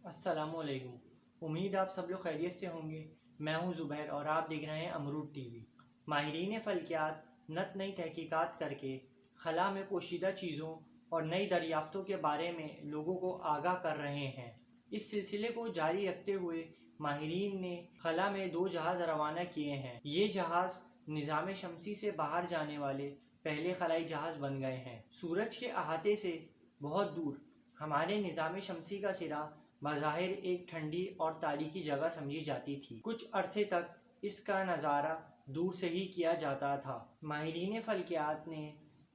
السلام علیکم۔ امید آپ سب لوگ خیریت سے ہوں گے۔ میں ہوں زبیر اور آپ دیکھ رہے ہیں امرود ٹی وی۔ ماہرین فلکیات نت نئی تحقیقات کر کے خلا میں پوشیدہ چیزوں اور نئی دریافتوں کے بارے میں لوگوں کو آگاہ کر رہے ہیں۔ اس سلسلے کو جاری رکھتے ہوئے ماہرین نے خلا میں 2 جہاز روانہ کیے ہیں۔ یہ جہاز نظام شمسی سے باہر جانے والے پہلے خلائی جہاز بن گئے ہیں۔ سورج کے احاطے سے بہت دور ہمارے نظام شمسی کا سرا بظاہر ایک ٹھنڈی اور تاریخی جگہ سمجھی جاتی تھی۔ کچھ عرصے تک اس کا نظارہ دور سے ہی کیا جاتا تھا۔ ماہرین فلکیات نے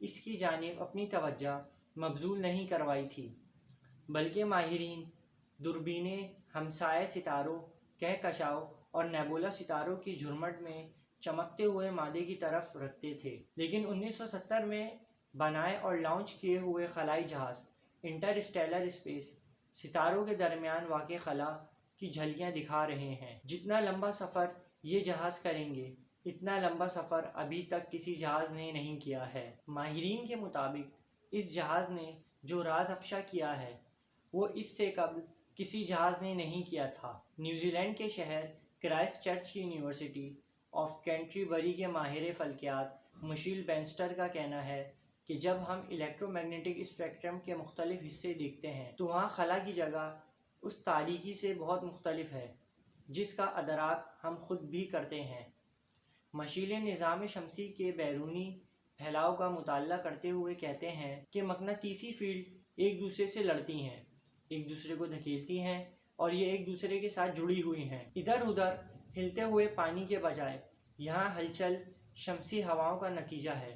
اس کی جانب اپنی توجہ مبذول نہیں کروائی تھی، بلکہ ماہرین دوربینیں ہمسائے ستاروں، کہکشاؤں اور نیبولا ستاروں کی جھرمٹ میں چمکتے ہوئے مادے کی طرف رکھتے تھے۔ لیکن 1970 میں بنائے اور لانچ کیے ہوئے خلائی جہاز انٹرسٹیلر اسپیس ستاروں کے درمیان واقع خلا کی جھلکیاں دکھا رہے ہیں۔ جتنا لمبا سفر یہ جہاز کریں گے، اتنا لمبا سفر ابھی تک کسی جہاز نے نہیں کیا ہے۔ ماہرین کے مطابق اس جہاز نے جو راز افشا کیا ہے وہ اس سے قبل کسی جہاز نے نہیں کیا تھا۔ نیوزی لینڈ کے شہر کرائسٹ چرچ کی یونیورسٹی آف کینٹربری کے ماہر فلکیات مشیل بینسٹر کا کہنا ہے کہ جب ہم الیکٹرو میگنیٹک اسپیکٹرم کے مختلف حصے دیکھتے ہیں تو وہاں خلا کی جگہ اس تاریکی سے بہت مختلف ہے جس کا ادراک ہم خود بھی کرتے ہیں۔ مشیل نظام شمسی کے بیرونی پھیلاؤ کا مطالعہ کرتے ہوئے کہتے ہیں کہ مقناطیسی فیلڈ ایک دوسرے سے لڑتی ہیں، ایک دوسرے کو دھکیلتی ہیں اور یہ ایک دوسرے کے ساتھ جڑی ہوئی ہیں۔ ادھر ادھر ہلتے ہوئے پانی کے بجائے یہاں ہلچل شمسی ہواؤں کا نتیجہ ہے،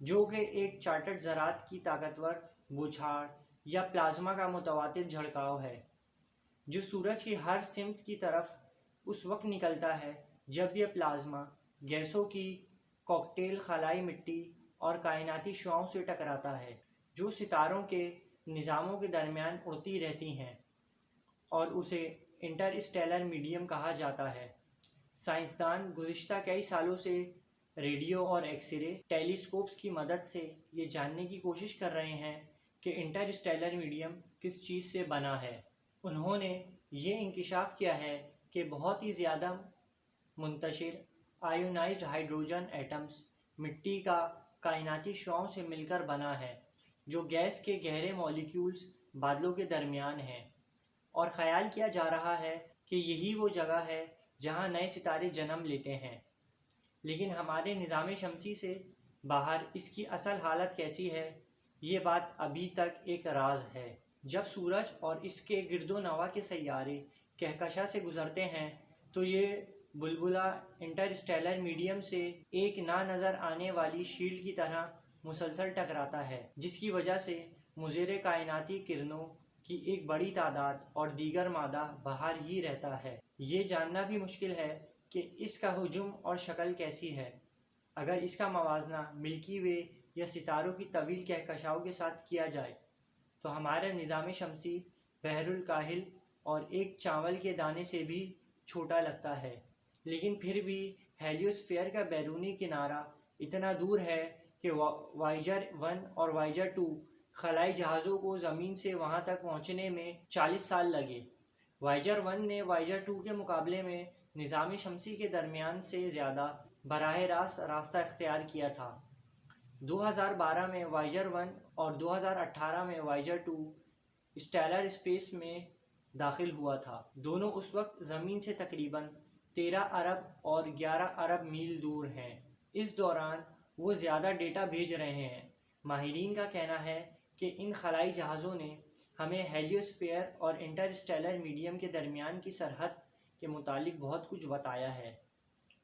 جو کہ ایک چارٹڈ ذرات کی طاقتور بوچھاڑ یا پلازما کا متواتر جھڑکاؤ ہے، جو سورج کی ہر سمت کی طرف اس وقت نکلتا ہے جب یہ پلازما گیسوں کی کاکٹیل خلائی مٹی اور کائناتی شعاؤں سے ٹکراتا ہے جو ستاروں کے نظاموں کے درمیان اڑتی رہتی ہیں، اور اسے انٹرسٹیلر میڈیم کہا جاتا ہے۔ سائنسدان گزشتہ کئی سالوں سے ریڈیو اور ایکس رے ٹیلیسکوپس کی مدد سے یہ جاننے کی کوشش کر رہے ہیں کہ انٹرسٹیلر میڈیم کس چیز سے بنا ہے۔ انہوں نے یہ انکشاف کیا ہے کہ بہت ہی زیادہ منتشر آیونائزڈ ہائیڈروجن ایٹمز مٹی کا کائناتی شعاؤں سے مل کر بنا ہے، جو گیس کے گہرے مالیکیولز بادلوں کے درمیان ہیں، اور خیال کیا جا رہا ہے کہ یہی وہ جگہ ہے جہاں نئے ستارے جنم لیتے ہیں۔ لیکن ہمارے نظام شمسی سے باہر اس کی اصل حالت کیسی ہے، یہ بات ابھی تک ایک راز ہے۔ جب سورج اور اس کے گرد و نواح کے سیارے کہکشاں سے گزرتے ہیں تو یہ بلبلہ انٹرسٹیلر میڈیم سے ایک نہ نظر آنے والی شیلڈ کی طرح مسلسل ٹکراتا ہے، جس کی وجہ سے مضر کائناتی کرنوں کی ایک بڑی تعداد اور دیگر مادہ باہر ہی رہتا ہے۔ یہ جاننا بھی مشکل ہے کہ اس کا حجم اور شکل کیسی ہے۔ اگر اس کا موازنہ ملکی وے یا ستاروں کی طویل کہکشاؤں کے ساتھ کیا جائے تو ہمارا نظام شمسی بحر الکاہل اور ایک چاول کے دانے سے بھی چھوٹا لگتا ہے۔ لیکن پھر بھی ہیلیوسفیئر کا بیرونی کنارہ اتنا دور ہے کہ وائیجر 1 اور وائیجر 2 خلائی جہازوں کو زمین سے وہاں تک پہنچنے میں 40 سال لگے۔ وائیجر 1 نے وائیجر 2 کے مقابلے میں نظام شمسی کے درمیان سے زیادہ براہ راست راستہ اختیار کیا تھا۔ 2012 میں وائیجر 1 اور 2018 میں وائیجر 2 اسٹیلر اسپیس میں داخل ہوا تھا۔ دونوں اس وقت زمین سے تقریباً 13 ارب اور 11 ارب میل دور ہیں۔ اس دوران وہ زیادہ ڈیٹا بھیج رہے ہیں۔ ماہرین کا کہنا ہے کہ ان خلائی جہازوں نے ہمیں ہیلیوسفیئر اور انٹرسٹیلر میڈیم کے درمیان کی سرحد کے متعلق بہت کچھ بتایا ہے۔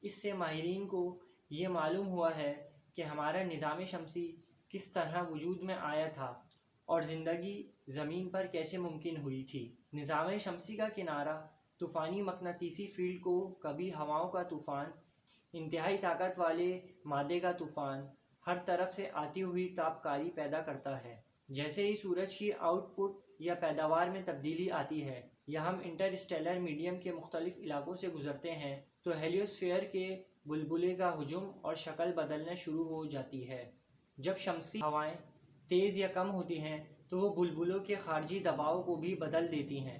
اس سے ماہرین کو یہ معلوم ہوا ہے کہ ہمارا نظام شمسی کس طرح وجود میں آیا تھا اور زندگی زمین پر کیسے ممکن ہوئی تھی۔ نظام شمسی کا کنارہ طوفانی مقناطیسی فیلڈ کو کبھی ہواؤں کا طوفان، انتہائی طاقت والے مادے کا طوفان، ہر طرف سے آتی ہوئی تابکاری پیدا کرتا ہے۔ جیسے ہی سورج کی آؤٹ پٹ یا پیداوار میں تبدیلی آتی ہے یا ہم انٹرسٹیلر میڈیم کے مختلف علاقوں سے گزرتے ہیں تو ہیلیوسفیئر کے بلبلے کا حجم اور شکل بدلنا شروع ہو جاتی ہے۔ جب شمسی ہوائیں تیز یا کم ہوتی ہیں تو وہ بلبلوں کے خارجی دباؤ کو بھی بدل دیتی ہیں۔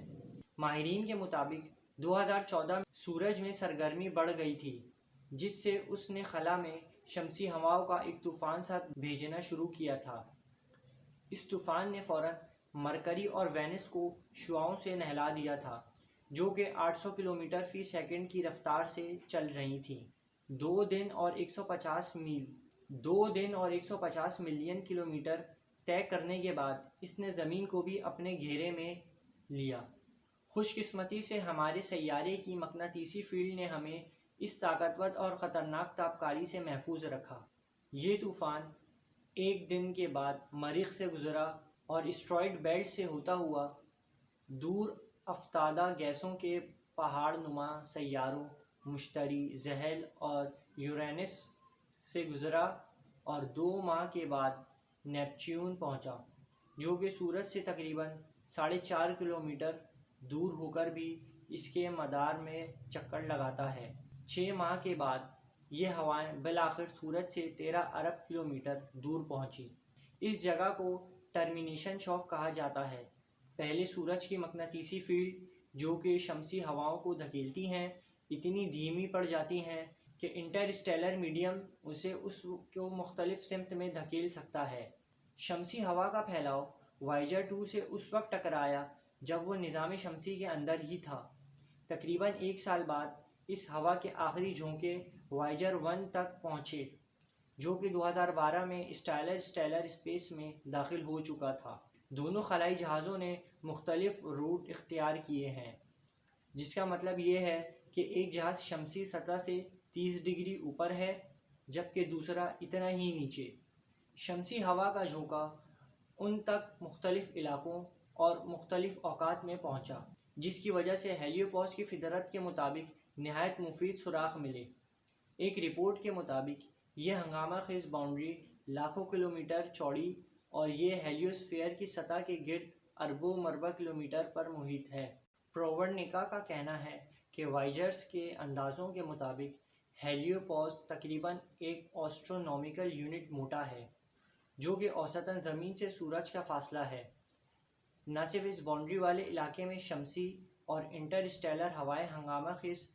ماہرین کے مطابق 2014 میں سورج میں سرگرمی بڑھ گئی تھی، جس سے اس نے خلا میں شمسی ہواؤں کا ایک طوفان سا بھیجنا شروع کیا تھا۔ اس طوفان نے فوراً مرکری اور وینس کو شعاعوں سے نہلا دیا تھا، جو کہ 800 کلومیٹر فی سیکنڈ کی رفتار سے چل رہی تھیں۔ 2 دن اور 150 ملین کلومیٹر طے کرنے کے بعد اس نے زمین کو بھی اپنے گھیرے میں لیا۔ خوش قسمتی سے ہمارے سیارے کی مقناطیسی فیلڈ نے ہمیں اس طاقتور اور خطرناک تابکاری سے محفوظ رکھا۔ یہ طوفان 1 دن کے بعد مریخ سے گزرا اور اسٹرائیڈ بیلٹ سے ہوتا ہوا دور افتادہ گیسوں کے پہاڑ نما سیاروں مشتری، زحل اور یورینس سے گزرا اور 2 ماہ کے بعد نیپچیون پہنچا، جو کہ سورج سے تقریباً 4.5 کلومیٹر دور ہو کر بھی اس کے مدار میں چکر لگاتا ہے۔ 6 ماہ کے بعد یہ ہوائیں بالآخر سورج سے 13 ارب کلومیٹر دور پہنچی۔ اس جگہ کو ٹرمینیشن شاک کہا جاتا ہے۔ پہلے سورج کی مقناطیسی فیلڈ، جو کہ شمسی ہواؤں کو دھکیلتی ہیں، اتنی دھیمی پڑ جاتی ہیں کہ انٹرسٹیلر میڈیم اسے اس کو مختلف سمت میں دھکیل سکتا ہے۔ شمسی ہوا کا پھیلاؤ وائیجر 2 سے اس وقت ٹکرایا جب وہ نظام شمسی کے اندر ہی تھا۔ تقریباً 1 سال بعد اس ہوا کے آخری جھونکے وائیجر 1 تک پہنچے، جو کہ 2012 میں اسٹیلر اسپیس میں داخل ہو چکا تھا۔ دونوں خلائی جہازوں نے مختلف روٹ اختیار کیے ہیں، جس کا مطلب یہ ہے کہ ایک جہاز شمسی سطح سے 30 ڈگری اوپر ہے، جبکہ دوسرا اتنا ہی نیچے۔ شمسی ہوا کا جھونکا ان تک مختلف علاقوں اور مختلف اوقات میں پہنچا، جس کی وجہ سے ہیلیوپوس کی فطرت کے مطابق نہایت مفید سوراخ ملے۔ ایک رپورٹ کے مطابق یہ ہنگامہ خیز باؤنڈری لاکھوں کلومیٹر چوڑی اور یہ ہیلیوسفیئر کی سطح کے گرد اربوں مربع کلومیٹر پر محیط ہے۔ پروورنیکا کا کہنا ہے کہ وائیجرز کے اندازوں کے مطابق ہیلیوپوس تقریباً ایک ایسٹرونامیکل یونٹ موٹا ہے، جو کہ اوسطاً زمین سے سورج کا فاصلہ ہے۔ نہ صرف اس باؤنڈری والے علاقے میں شمسی اور انٹرسٹیلر ہوائیں ہنگامہ خیز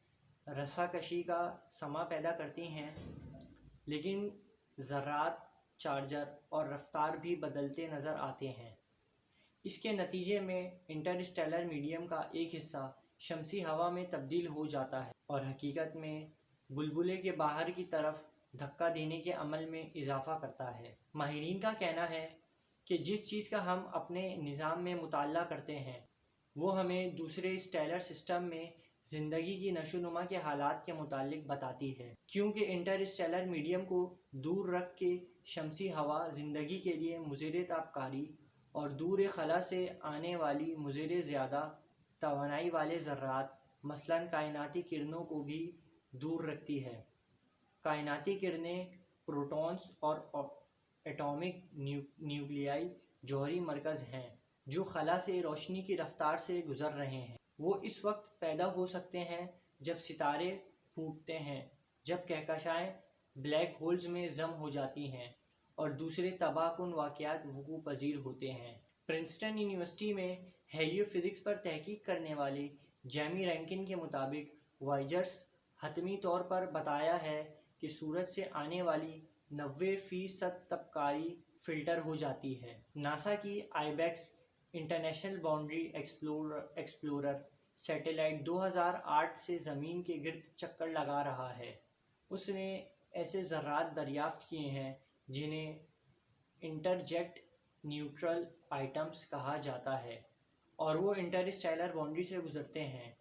رسا کشی کا سما پیدا کرتی ہیں، لیکن ذرات، چارجر اور رفتار بھی بدلتے نظر آتے ہیں۔ اس کے نتیجے میں انٹرسٹیلر میڈیم کا ایک حصہ شمسی ہوا میں تبدیل ہو جاتا ہے اور حقیقت میں بلبلے کے باہر کی طرف دھکا دینے کے عمل میں اضافہ کرتا ہے۔ ماہرین کا کہنا ہے کہ جس چیز کا ہم اپنے نظام میں مطالعہ کرتے ہیں، وہ ہمیں دوسرے اسٹیلر سسٹم میں زندگی کی نشو و نما کے حالات کے متعلق بتاتی ہے، کیونکہ انٹرسٹیلر میڈیم کو دور رکھ کے شمسی ہوا زندگی کے لیے مضر تابکاری اور دور خلا سے آنے والی مضر زیادہ توانائی والے ذرات مثلاً کائناتی کرنوں کو بھی دور رکھتی ہے۔ کائناتی کرنیں پروٹونز اور ایٹمک نیوکلیائی جوہری مرکز ہیں جو خلا سے روشنی کی رفتار سے گزر رہے ہیں۔ وہ اس وقت پیدا ہو سکتے ہیں جب ستارے پھوٹتے ہیں، جب کہکشائیں بلیک ہولز میں ضم ہو جاتی ہیں اور دوسرے تباہ کن واقعات وقوع پذیر ہوتے ہیں۔ پرنسٹن یونیورسٹی میں ہیلیو فزکس پر تحقیق کرنے والے جیمی رینکن کے مطابق وائیجرز حتمی طور پر بتایا ہے کہ سورج سے آنے والی 90% تابکاری فلٹر ہو جاتی ہے۔ ناسا کی آئیبیکس انٹرنیشنل باؤنڈری ایکسپلورر سیٹلائٹ 2008 سے زمین کے گرد چکر لگا رہا ہے۔ اس نے ایسے ذرات دریافت کیے ہیں جنہیں انٹرجیکٹ نیوٹرل آئٹمز کہا جاتا ہے اور وہ انٹرسٹیلر باؤنڈری سے گزرتے ہیں۔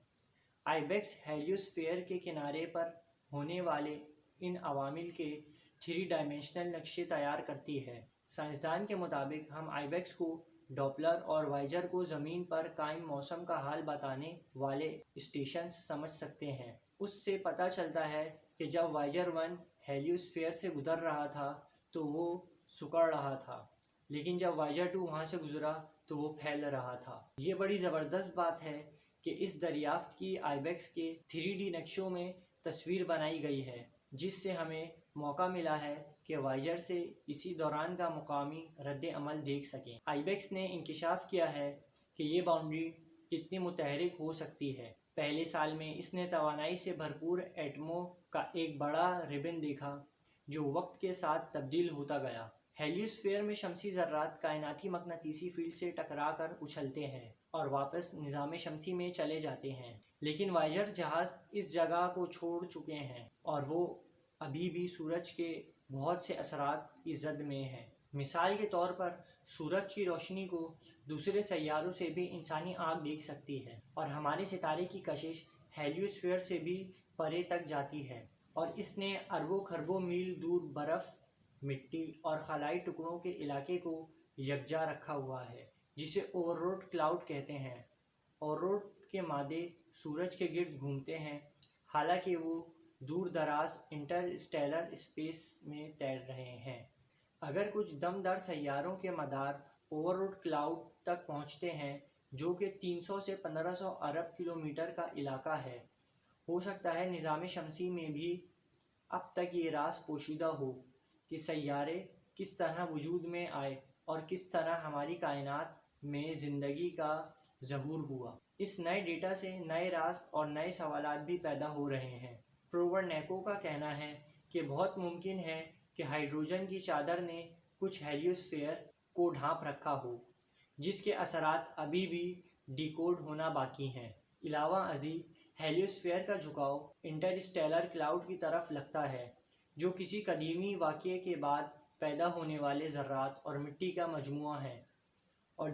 آئیبیکس ہیلیوسفیئر کے کنارے پر ہونے والے ان عوامل کے 3 ڈائمینشنل نقشے تیار کرتی ہے۔ سائنسدان کے مطابق ہم آئیبیکس کو ڈوپلر اور وائیجر کو زمین پر قائم موسم کا حال بتانے والے اسٹیشنز سمجھ سکتے ہیں۔ اس سے پتہ چلتا ہے کہ جب وائیجر 1 ہیلیوسفیئر سے گزر رہا تھا تو وہ سکڑ رہا تھا، لیکن جب وائیجر 2 وہاں سے گزرا تو وہ پھیل رہا تھا۔ یہ بڑی زبردست بات ہے کہ اس دریافت کی آئیبیکس کے 3D نقشوں میں تصویر بنائی گئی ہے، جس سے ہمیں موقع ملا ہے کہ وائیجر سے اسی دوران کا مقامی رد عمل دیکھ سکیں۔ آئیبیکس نے انکشاف کیا ہے کہ یہ باؤنڈری کتنی متحرک ہو سکتی ہے۔ پہلے سال میں اس نے توانائی سے بھرپور ایٹموں کا ایک بڑا ربن دیکھا جو وقت کے ساتھ تبدیل ہوتا گیا۔ ہیلیوسفیئر میں شمسی ذرات کائناتی مقناطیسی فیلڈ سے ٹکرا کر اچھلتے ہیں اور واپس نظام شمسی میں چلے جاتے ہیں، لیکن وائیجر جہاز اس جگہ کو چھوڑ چکے ہیں اور وہ ابھی بھی سورج کے بہت سے اثرات کی زد میں ہیں۔ مثال کے طور پر سورج کی روشنی کو دوسرے سیاروں سے بھی انسانی آنکھ دیکھ سکتی ہے، اور ہمارے ستارے کی کشش ہیلیوسفیئر سے بھی پرے تک جاتی ہے، اور اس نے اربوں کھربوں میل دور برف، مٹی اور خلائی ٹکڑوں کے علاقے کو یکجا رکھا ہوا ہے، جسے اوورلوڈ کلاؤڈ کہتے ہیں۔ اوورلوڈ کے مادے سورج کے گرد گھومتے ہیں، حالانکہ وہ دور دراز انٹرسٹیلر اسپیس میں تیر رہے ہیں۔ اگر کچھ دمدار سیاروں کے مدار اوورلوڈ کلاؤڈ تک پہنچتے ہیں، جو کہ 300 سے 1500 ارب کلومیٹر کا علاقہ ہے، ہو سکتا ہے نظام شمسی میں بھی اب تک یہ راز پوشیدہ ہو کہ سیارے کس طرح وجود میں آئے اور کس طرح ہماری کائنات میں زندگی کا ظہور ہوا۔ اس نئے ڈیٹا سے نئے راز اور نئے سوالات بھی پیدا ہو رہے ہیں۔ پروورنیکو کا کہنا ہے کہ بہت ممکن ہے کہ ہائیڈروجن کی چادر نے کچھ ہیلیوسفیئر کو ڈھانپ رکھا ہو، جس کے اثرات ابھی بھی ڈیکوڈ ہونا باقی ہیں۔ علاوہ ازیں، ہیلیوسفیئر کا جھکاؤ انٹرسٹیلر کلاؤڈ کی طرف لگتا ہے، جو کسی قدیمی واقعے کے بعد پیدا ہونے والے ذرات اور مٹی کا مجموعہ ہے، اور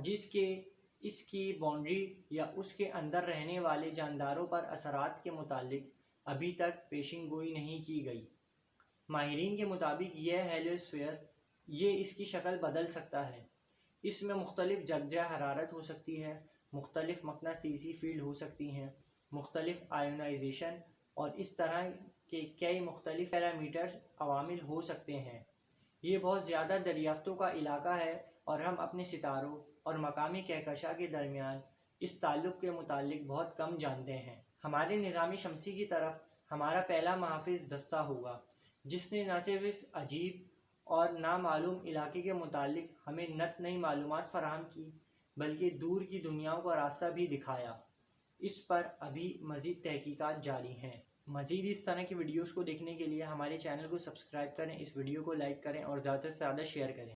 اس کی باؤنڈری یا اس کے اندر رہنے والے جانداروں پر اثرات کے متعلق ابھی تک پیشین گوئی نہیں کی گئی۔ ماہرین کے مطابق یہ ہیلیوسفیئر اس کی شکل بدل سکتا ہے۔ اس میں مختلف درجہ حرارت ہو سکتی ہے، مختلف مقناطیسی فیلڈ ہو سکتی ہیں، مختلف آئونائزیشن اور اس طرح کے کئی مختلف پیرامیٹرز عوامل ہو سکتے ہیں۔ یہ بہت زیادہ دریافتوں کا علاقہ ہے، اور ہم اپنے ستاروں اور مقامی کہکشاں کے درمیان اس تعلق کے متعلق بہت کم جانتے ہیں۔ ہمارے نظام شمسی کی طرف ہمارا پہلا محافظ دستہ ہوگا، جس نے نہ صرف اس عجیب اور نامعلوم علاقے کے متعلق ہمیں نئی معلومات فراہم کی، بلکہ دور کی دنیاؤں کا راستہ بھی دکھایا۔ اس پر ابھی مزید تحقیقات جاری ہیں۔ مزید اس طرح کی ویڈیوز کو دیکھنے کے لیے ہمارے چینل کو سبسکرائب کریں، اس ویڈیو کو لائک کریں اور زیادہ سے زیادہ شیئر کریں۔